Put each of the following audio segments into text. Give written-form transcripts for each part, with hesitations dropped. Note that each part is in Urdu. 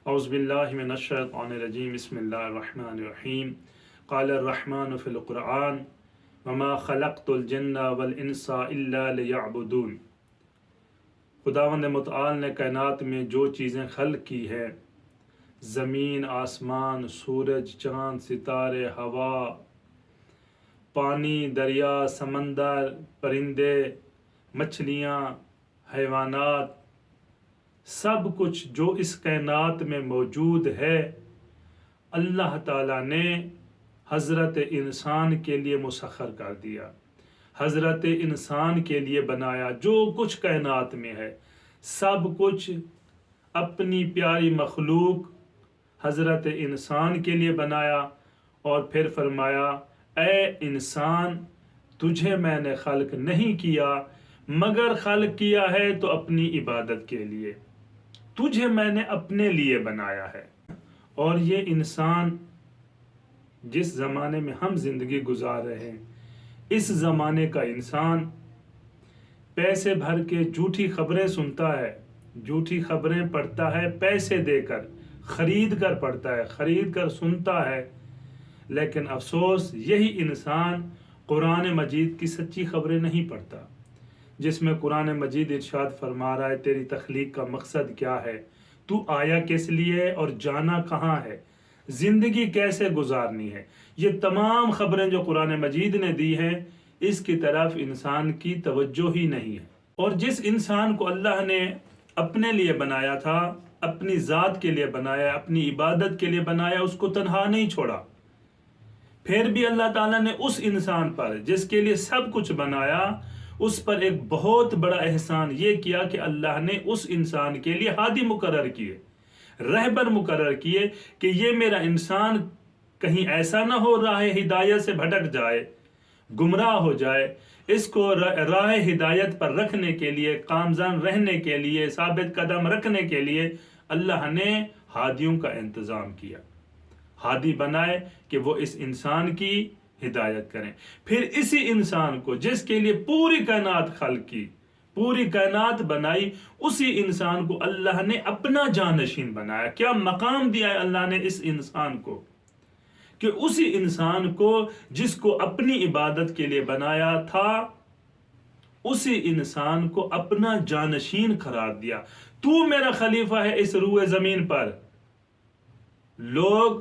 اعوذ باللہ من الشیطان الرجیم بسم اللہ الرحمن الرحیم قال الرحمن فی القرآن وما خلقت الجن والانس الا لیعبدون۔ خداوند متعال نے کائنات میں جو چیزیں خلق کی ہے، زمین، آسمان، سورج، چاند، ستارے، ہوا، پانی، دریا، سمندر، پرندے، مچھلیاں، حیوانات، سب کچھ جو اس کائنات میں موجود ہے، اللہ تعالیٰ نے حضرت انسان کے لیے مسخر کر دیا، حضرت انسان کے لیے بنایا۔ جو کچھ کائنات میں ہے سب کچھ اپنی پیاری مخلوق حضرت انسان کے لیے بنایا، اور پھر فرمایا اے انسان، تجھے میں نے خلق نہیں کیا مگر خلق کیا ہے تو اپنی عبادت کے لیے، تجھے میں نے اپنے لیے بنایا ہے۔ اور یہ انسان جس زمانے میں ہم زندگی گزار رہے ہیں، اس زمانے کا انسان پیسے بھر کے جھوٹی خبریں سنتا ہے، جھوٹی خبریں پڑھتا ہے، پیسے دے کر خرید کر پڑھتا ہے، خرید کر سنتا ہے، لیکن افسوس یہی انسان قرآن مجید کی سچی خبریں نہیں پڑھتا، جس میں قرآن مجید ارشاد فرما رہا ہے تیری تخلیق کا مقصد کیا ہے، تو آیا کس لیے اور جانا کہاں ہے، زندگی کیسے گزارنی ہے۔ یہ تمام خبریں جو قرآن مجید نے دی ہیں، اس کی طرف انسان کی توجہ ہی نہیں ہے۔ اور جس انسان کو اللہ نے اپنے لیے بنایا تھا، اپنی ذات کے لیے بنایا، اپنی عبادت کے لیے بنایا، اس کو تنہا نہیں چھوڑا۔ پھر بھی اللہ تعالیٰ نے اس انسان پر جس کے لیے سب کچھ بنایا، اس پر ایک بہت بڑا احسان یہ کیا کہ اللہ نے اس انسان کے لیے ہادی مقرر کیے، رہبر مقرر کیے کہ یہ میرا انسان کہیں ایسا نہ ہو راہ ہدایت سے بھٹک جائے، گمراہ ہو جائے۔ اس کو راہ ہدایت پر رکھنے کے لیے، کامزن رہنے کے لیے، ثابت قدم رکھنے کے لیے اللہ نے ہادیوں کا انتظام کیا، ہادی بنائے کہ وہ اس انسان کی ہدایت کریں۔ پھر اسی انسان کو جس کے لیے پوری کائنات خلق کی، پوری کائنات بنائی، اسی انسان کو اللہ نے اپنا جانشین بنایا۔ کیا مقام دیا ہے اللہ نے اس انسان کو کہ اسی انسان کو جس کو اپنی عبادت کے لیے بنایا تھا، اسی انسان کو اپنا جانشین قرار دیا۔ تو میرا خلیفہ ہے اس روئے زمین پر، لوگ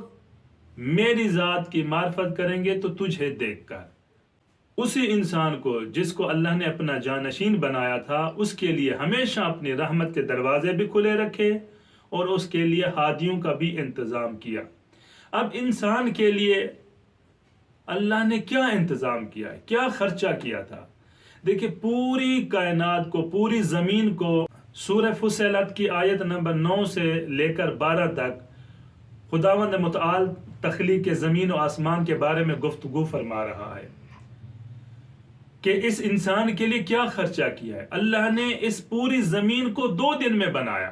میری ذات کی معرفت کریں گے تو تجھے دیکھ کر۔ اسی انسان کو جس کو اللہ نے اپنا جانشین بنایا تھا، اس کے لیے ہمیشہ اپنی رحمت کے دروازے بھی کھلے رکھے اور اس کے لیے ہادیوں کا بھی انتظام کیا۔ اب انسان کے لیے اللہ نے کیا انتظام کیا ہے، کیا خرچہ کیا تھا؟ دیکھیں، پوری کائنات کو، پوری زمین کو سورہ فصلت کی آیت نمبر 9 سے لے کر 12 تک خداوند متعال تخلیق زمین و آسمان کے بارے میں گفتگو فرما رہا ہے کہ اس انسان کے لیے کیا خرچہ کیا ہے۔ اللہ نے اس پوری زمین کو 2 دن میں بنایا،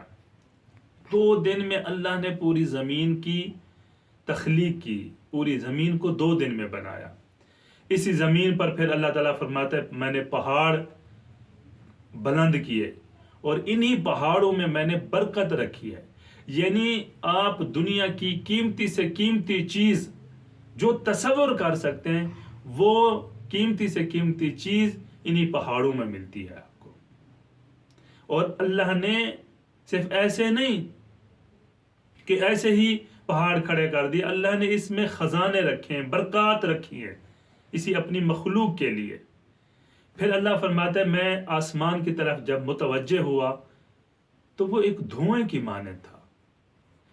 2 دن میں اللہ نے پوری زمین کی تخلیق کی، پوری زمین کو 2 دن میں بنایا۔ اسی زمین پر پھر اللہ تعالیٰ فرماتا ہے میں نے پہاڑ بلند کیے اور انہی پہاڑوں میں میں نے برکت رکھی ہے۔ یعنی آپ دنیا کی قیمتی سے قیمتی چیز جو تصور کر سکتے ہیں، وہ قیمتی سے قیمتی چیز انہی پہاڑوں میں ملتی ہے آپ کو۔ اور اللہ نے صرف ایسے نہیں کہ ایسے ہی پہاڑ کھڑے کر دیے، اللہ نے اس میں خزانے رکھے ہیں، برکات رکھی ہیں اسی اپنی مخلوق کے لیے۔ پھر اللہ فرماتا ہے میں آسمان کی طرف جب متوجہ ہوا تو وہ ایک دھوئیں کی مانند تھا۔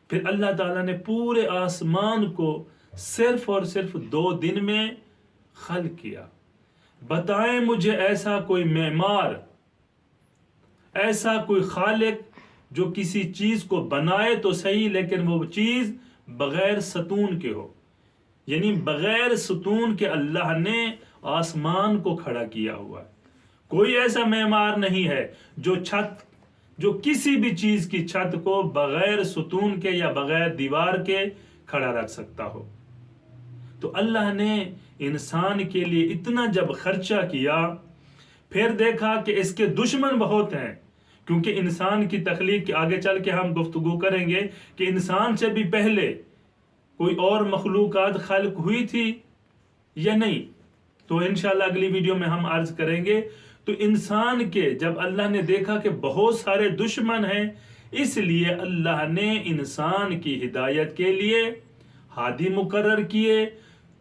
پھر اللہ تعالیٰ نے پورے آسمان کو صرف اور صرف 2 دن میں خلق کیا۔ بتائیں مجھے ایسا کوئی معمار، ایسا کوئی خالق جو کسی چیز کو بنائے تو صحیح لیکن وہ چیز بغیر ستون کے ہو، یعنی بغیر ستون کے اللہ نے آسمان کو کھڑا کیا ہوا ہے۔ کوئی ایسا معمار نہیں ہے جو کسی بھی چیز کی چھت کو بغیر ستون کے یا بغیر دیوار کے کھڑا رکھ سکتا ہو۔ تو اللہ نے انسان کے لیے اتنا جب خرچہ کیا، پھر دیکھا کہ اس کے دشمن بہت ہیں، کیونکہ انسان کی تخلیق کے آگے چل کے ہم گفتگو کریں گے کہ انسان سے بھی پہلے کوئی اور مخلوقات خلق ہوئی تھی یا نہیں، تو انشاءاللہ اگلی ویڈیو میں ہم عرض کریں گے۔ تو انسان کے جب اللہ نے دیکھا کہ بہت سارے دشمن ہیں، اس لیے اللہ نے انسان کی ہدایت کے لیے ہادی مقرر کیے،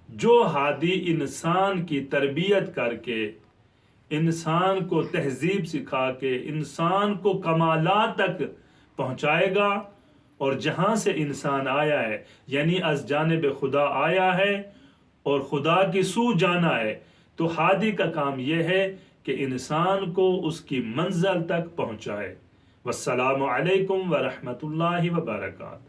جو ہادی انسان کی تربیت کر کے، انسان کو تہذیب سکھا کے، انسان کو کمالات تک پہنچائے گا، اور جہاں سے انسان آیا ہے یعنی از جانب خدا آیا ہے اور خدا کی سو جانا ہے، تو ہادی کا کام یہ ہے کہ انسان کو اس کی منزل تک پہنچائے۔ والسلام علیکم ورحمۃ اللہ وبرکاتہ۔